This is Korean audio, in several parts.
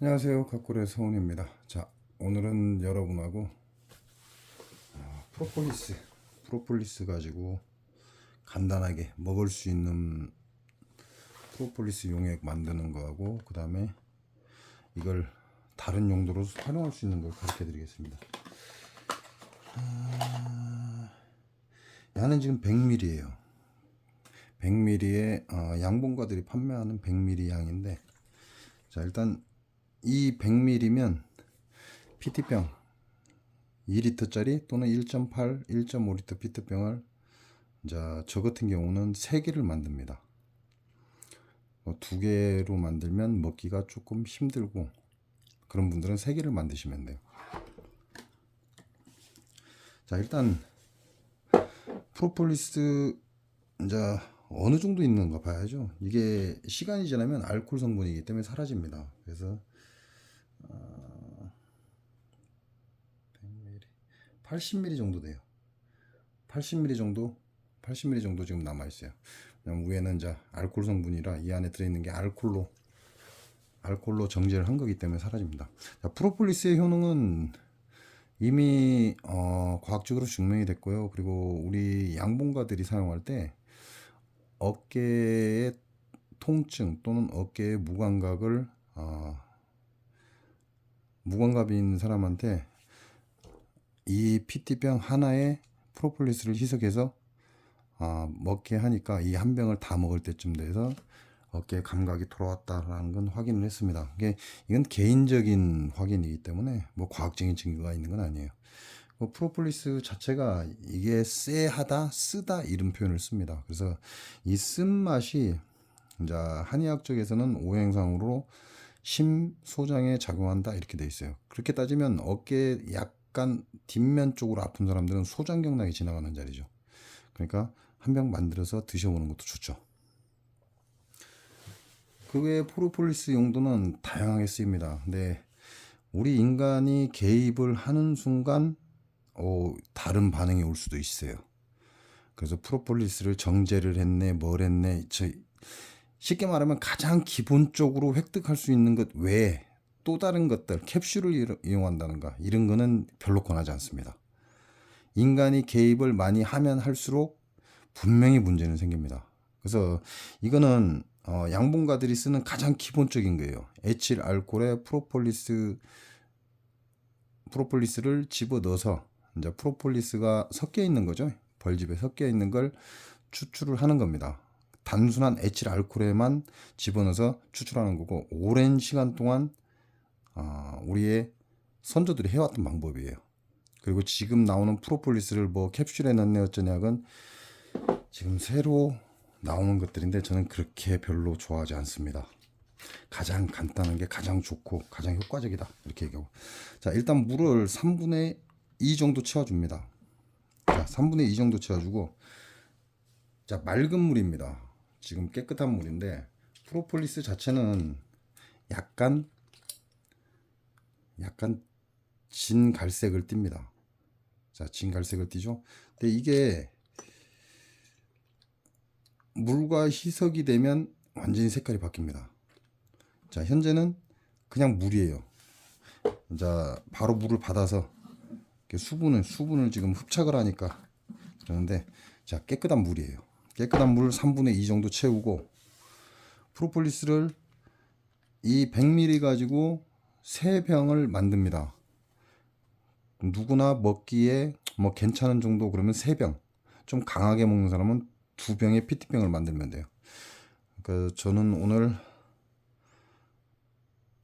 안녕하세요. 각골의 서훈입니다. 자, 오늘은 여러분하고 프로폴리스 가지고 간단하게 먹을 수 있는 프로폴리스 용액 만드는 거하고, 그 다음에 이걸 다른 용도로 활용할 수 있는 걸 가르쳐 드리겠습니다. 야는 지금 100ml예요. 100ml에 양봉가들이 판매하는 100ml 양인데, 자, 일단 이 100ml면 PT병 2리터짜리 또는 1.8, 1.5리터 피트병을, 자, 저 같은 경우는 3개를 만듭니다. 2개로 만들면 먹기가 조금 힘들고, 그런 분들은 3개를 만드시면 돼요. 자, 일단 프로폴리스 이제 어느 정도 있는가 봐야죠. 이게 시간이 지나면 알코올 성분이기 때문에 사라집니다. 그래서 80ml 정도 돼요. 80ml 정도 지금 남아 있어요. 위에는 이제 알코올 성분이라 이 안에 들어있는 게 알코올로 정제를 한 거기 때문에 사라집니다. 자, 프로폴리스의 효능은 이미 과학적으로 증명이 됐고요. 그리고 우리 양봉가들이 사용할 때 어깨의 통증 또는 어깨의 무감각이 있는 사람한테 이 PT병 하나에 프로폴리스를 희석해서 먹게 하니까 이 한 병을 다 먹을 때쯤 돼서 어깨에 감각이 돌아왔다라는 건 확인을 했습니다. 이건 개인적인 확인이기 때문에 뭐 과학적인 증거가 있는 건 아니에요. 프로폴리스 자체가 이게 쎄하다, 쓰다 이런 표현을 씁니다. 그래서 이 쓴맛이 이제 한의학 쪽에서는 오행상으로 심소장에 작용한다 이렇게 돼 있어요. 그렇게 따지면 어깨 약간 뒷면 쪽으로 아픈 사람들은 소장경락이 지나가는 자리죠. 그러니까 한 병 만들어서 드셔보는 것도 좋죠. 그 외에 프로폴리스 용도는 다양하게 쓰입니다. 근데 우리 인간이 개입을 하는 순간 다른 반응이 올 수도 있어요. 그래서 프로폴리스를 정제를 했네, 뭘 했네. 쉽게 말하면 가장 기본적으로 획득할 수 있는 것 외에 또 다른 것들, 캡슐을 이용한다든가 이런 거는 별로 권하지 않습니다. 인간이 개입을 많이 하면 할수록 분명히 문제는 생깁니다. 그래서 이거는 양봉가들이 쓰는 가장 기본적인 거예요. 에틸 알코올에 프로폴리스를 집어 넣어서 이제 프로폴리스가 섞여 있는 거죠. 벌집에 섞여 있는 걸 추출을 하는 겁니다. 단순한 에틸 알코올에만 집어넣어서 추출하는 거고, 오랜 시간 동안 우리의 선조들이 해왔던 방법이에요. 그리고 지금 나오는 프로폴리스를 뭐 캡슐에 넣네 어쩌냐건 지금 새로 나오는 것들인데 저는 그렇게 별로 좋아하지 않습니다. 가장 간단한 게 가장 좋고 가장 효과적이다 이렇게 얘기하고, 자, 일단 물을 3분의 2 정도 채워줍니다. 자, 3분의 2 정도 채워주고, 자, 맑은 물입니다. 지금 깨끗한 물인데 프로폴리스 자체는 약간 진 갈색을 띱니다. 자, 진 갈색을 띠죠. 근데 이게 물과 희석이 되면 완전히 색깔이 바뀝니다. 자, 현재는 그냥 물이에요. 자, 바로 물을 받아서 수분을 지금 흡착을 하니까 그러는데, 자, 깨끗한 물이에요. 깨끗한 물 3분의 2 정도 채우고, 프로폴리스를 이 100ml 가지고 3병을 만듭니다. 누구나 먹기에 뭐 괜찮은 정도 그러면 3병, 좀 강하게 먹는 사람은 2병의 PT병을 만들면 돼요. 그러니까 저는 오늘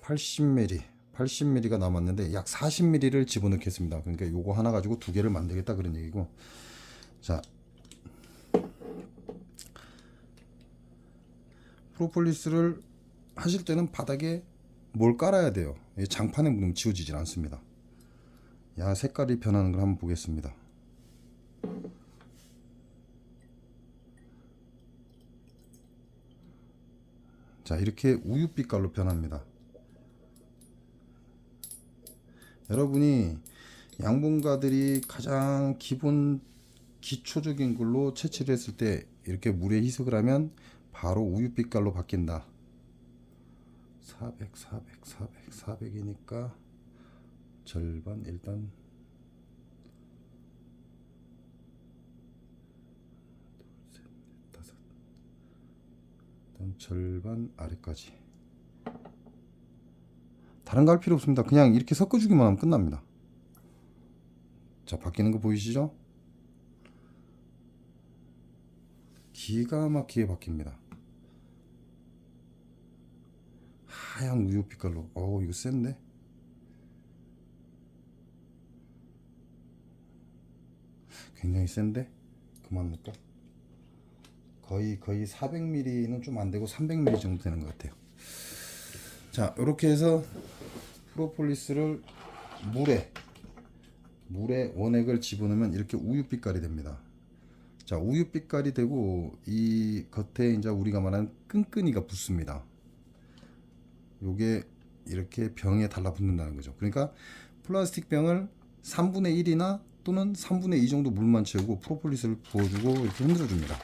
80ml가 남았는데 약 40ml를 집어넣겠습니다. 그러니까 요거 하나 가지고 2개를 만들겠다 그런 얘기고, 자, 프로폴리스를 하실 때는 바닥에 뭘 깔아야 돼요. 장판에 묻으면 지워지질 않습니다. 야, 색깔이 변하는 걸 한번 보겠습니다. 자, 이렇게 우유빛깔로 변합니다. 여러분이 양봉가들이 가장 기초적인 걸로 채취를 했을 때 이렇게 물에 희석을 하면 바로 우유빛깔로 바뀐다. 400, 400, 400, 400이니까 절반 일단 둘, 셋, 넷, 다섯. 일단 절반 아래까지. 다른 거 할 필요 없습니다. 그냥 이렇게 섞어주기만 하면 끝납니다. 자, 바뀌는 거 보이시죠? 기가 막히게 바뀝니다. 하얀 우유 빛깔로. 이거 센데? 굉장히 센데? 그만 넣을까? 거의 400ml는 좀 안되고 300ml 정도 되는 것 같아요. 자, 이렇게 해서 프로폴리스를 물에 원액을 집어넣으면 이렇게 우유 빛깔이 됩니다. 자, 우유 빛깔이 되고 이 겉에 이제 우리가 말하는 끈끈이가 붙습니다. 요게 이렇게 병에 달라붙는다는 거죠. 그러니까 플라스틱 병을 3분의 1이나 또는 3분의 2 정도 물만 채우고 프로폴리스를 부어주고 이렇게 흔들어 줍니다.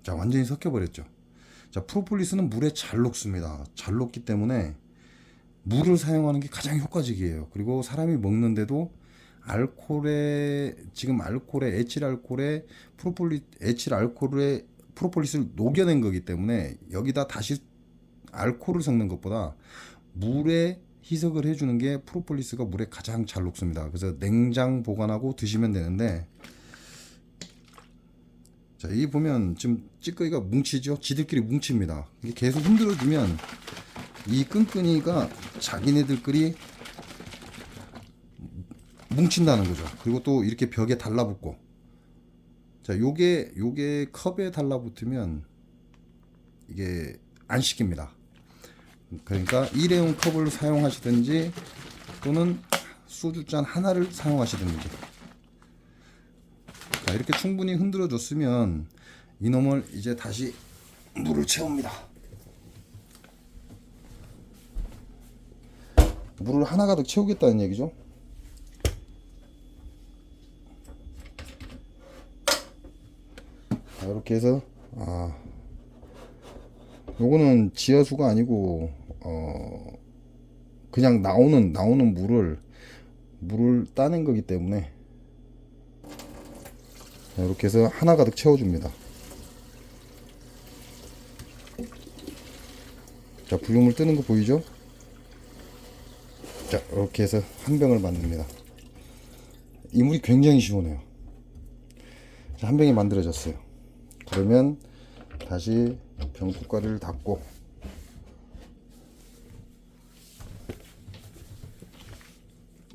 자, 완전히 섞여버렸죠. 자, 프로폴리스는 물에 잘 녹습니다. 잘 녹기 때문에 물을 사용하는 게 가장 효과적이에요. 그리고 사람이 먹는데도 지금 알코올에 에틸 알코올에 에틸 알코올에 프로폴리스를 녹여낸 거기 때문에 여기다 다시 알코올을 섞는 것보다 물에 희석을 해주는 게 프로폴리스가 물에 가장 잘 녹습니다. 그래서 냉장 보관하고 드시면 되는데, 자, 이 보면 지금 찌꺼기가 뭉치죠? 지들끼리 뭉칩니다. 이게 계속 흔들어주면 이 끈끈이가 자기네들끼리 뭉친다는 거죠. 그리고 또 이렇게 벽에 달라붙고, 자, 요게 컵에 달라붙으면 이게 안 씻깁니다. 그러니까 일회용 컵을 사용하시든지 또는 소주잔 하나를 사용하시든지. 자, 이렇게 충분히 흔들어 줬으면 이놈을 이제 다시 물을 채웁니다. 물을 하나 가득 채우겠다는 얘기죠. 자, 이렇게 해서 요거는 지하수가 아니고 그냥 나오는 물을 따낸 거기 때문에, 자, 이렇게 해서 하나 가득 채워줍니다. 자, 부유물 뜨는 거 보이죠? 자, 이렇게 해서 한 병을 만듭니다. 이 물이 굉장히 시원해요. 자, 한 병이 만들어졌어요. 그러면 다시 병 뚜껑을 닫고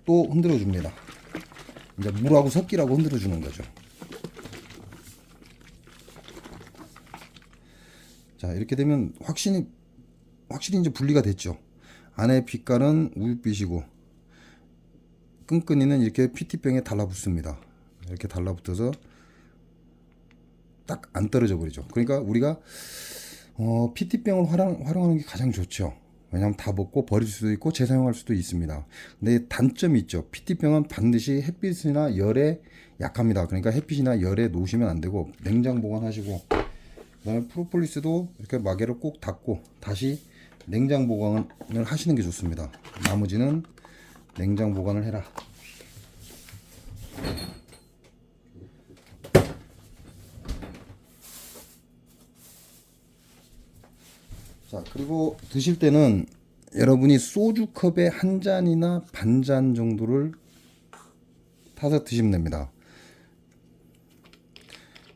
또 흔들어 줍니다. 이제 물하고 섞이라고 흔들어 주는 거죠. 자, 이렇게 되면 확실히 이제 분리가 됐죠. 안에 빛깔은 우유빛이고 끈끈이는 이렇게 PT병에 달라붙습니다. 이렇게 달라붙어서 딱 안 떨어져 버리죠. 그러니까 우리가 PT병을 활용하는 게 가장 좋죠. 왜냐하면 다 먹고 버릴 수도 있고 재사용할 수도 있습니다. 근데 단점이 있죠. PT병은 반드시 햇빛이나 열에 약합니다. 그러니까 햇빛이나 열에 놓으시면 안 되고 냉장 보관하시고, 그다음에 프로폴리스도 이렇게 마개를 꼭 닫고 다시 냉장 보관을 하시는 게 좋습니다. 나머지는 냉장 보관을 해라. 자, 그리고 드실 때는 여러분이 소주컵에 한 잔이나 반 잔 정도를 타서 드시면 됩니다.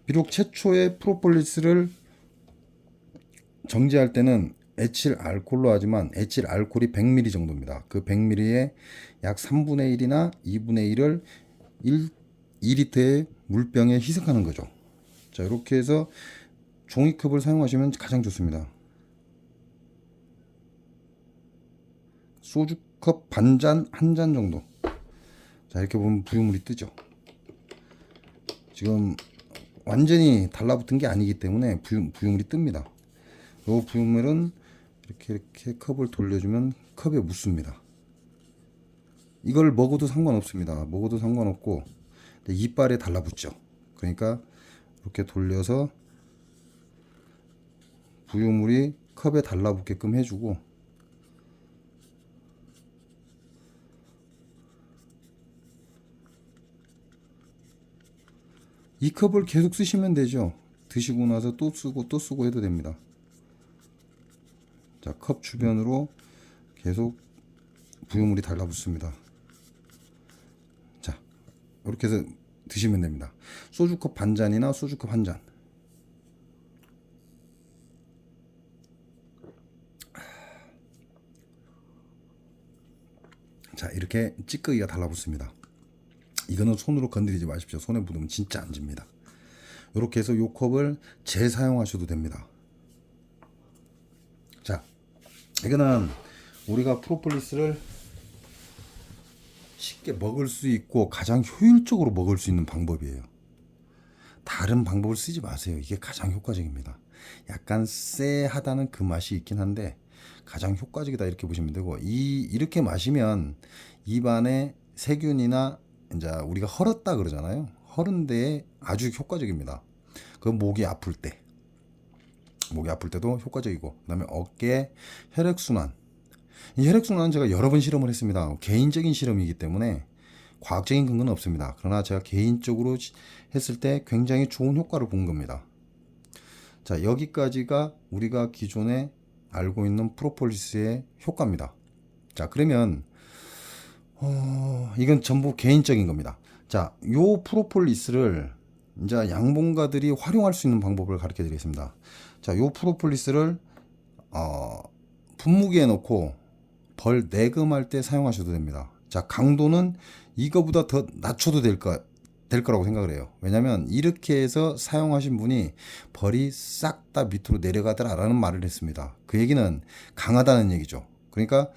비록 최초의 프로폴리스를 정제할 때는 에틸 알코올로 하지만 에틸 알코올이 100ml 정도입니다. 그 100ml에 약 3분의 1이나 2분의 1을 2리터의 물병에 희석하는 거죠. 자, 이렇게 해서 종이컵을 사용하시면 가장 좋습니다. 소주컵 반잔, 한 잔 정도. 자, 이렇게 보면 부유물이 뜨죠. 지금 완전히 달라붙은 게 아니기 때문에 부유물이 뜹니다. 이 부유물은 이렇게 컵을 돌려주면 컵에 묻습니다. 이걸 먹어도 상관없습니다. 먹어도 상관없고, 이빨에 달라붙죠. 그러니까 이렇게 돌려서 부유물이 컵에 달라붙게끔 해주고, 이 컵을 계속 쓰시면 되죠. 드시고 나서 또 쓰고 또 쓰고 해도 됩니다. 자, 컵 주변으로 계속 부유물이 달라붙습니다. 자, 이렇게 해서 드시면 됩니다. 소주컵 반잔이나 소주컵 한 잔. 자, 이렇게 찌꺼기가 달라붙습니다. 이거는 손으로 건드리지 마십시오. 손에 묻으면 진짜 안 집니다. 이렇게 해서 이 컵을 재사용하셔도 됩니다. 자, 이거는 우리가 프로폴리스를 쉽게 먹을 수 있고 가장 효율적으로 먹을 수 있는 방법이에요. 다른 방법을 쓰지 마세요. 이게 가장 효과적입니다. 약간 쎄하다는 그 맛이 있긴 한데 가장 효과적이다 이렇게 보시면 되고, 이렇게 마시면 입안에 세균이나 이제 우리가 헐었다 그러잖아요. 헐은 데에 아주 효과적입니다. 그 목이 아플 때도 효과적이고, 그다음에 어깨 혈액순환. 이 혈액순환은 제가 여러 번 실험을 했습니다. 개인적인 실험이기 때문에 과학적인 근거는 없습니다. 그러나 제가 개인적으로 했을 때 굉장히 좋은 효과를 본 겁니다. 자, 여기까지가 우리가 기존에 알고 있는 프로폴리스의 효과입니다. 자, 그러면 이건 전부 개인적인 겁니다. 자, 요 프로폴리스를 이제 양봉가들이 활용할 수 있는 방법을 가르쳐 드리겠습니다. 자, 요 프로폴리스를 분무기에 넣고 벌 내금할 때 사용하셔도 됩니다. 자, 강도는 이거보다 더 낮춰도 될 거라고 생각을 해요. 왜냐면 이렇게 해서 사용하신 분이 벌이 싹 다 밑으로 내려가더라라는 말을 했습니다. 그 얘기는 강하다는 얘기죠. 그러니까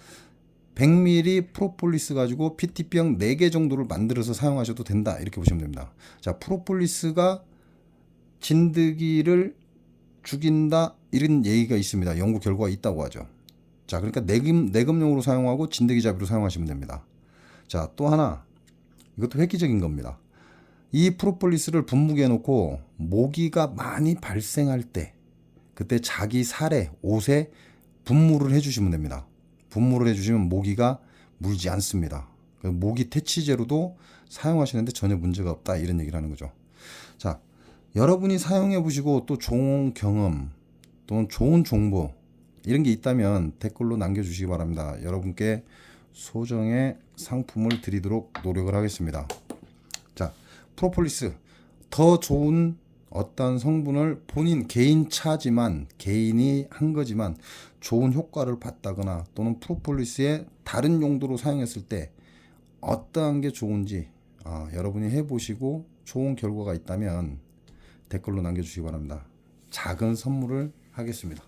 100ml 프로폴리스 가지고 PT병 4개 정도를 만들어서 사용하셔도 된다 이렇게 보시면 됩니다. 자, 프로폴리스가 진드기를 죽인다 이런 얘기가 있습니다. 연구 결과가 있다고 하죠. 자, 그러니까 내금용으로 사용하고 진드기 잡이로 사용하시면 됩니다. 자, 또 하나, 이것도 획기적인 겁니다. 이 프로폴리스를 분무기에 놓고 모기가 많이 발생할 때 그때 자기 살에 옷에 분무를 해주시면 됩니다. 분무를 해주시면 모기가 물지 않습니다. 모기 퇴치제로도 사용하시는데 전혀 문제가 없다 이런 얘기를 하는 거죠. 자, 여러분이 사용해 보시고 또 좋은 경험 또는 좋은 정보 이런 게 있다면 댓글로 남겨주시기 바랍니다. 여러분께 소정의 상품을 드리도록 노력을 하겠습니다. 자, 프로폴리스 더 좋은 어떤 성분을 본인 개인 차지만 개인이 한 거지만 좋은 효과를 봤다거나 또는 프로폴리스의 다른 용도로 사용했을 때 어떠한 게 좋은지 여러분이 해보시고 좋은 결과가 있다면 댓글로 남겨주시기 바랍니다. 작은 선물을 하겠습니다.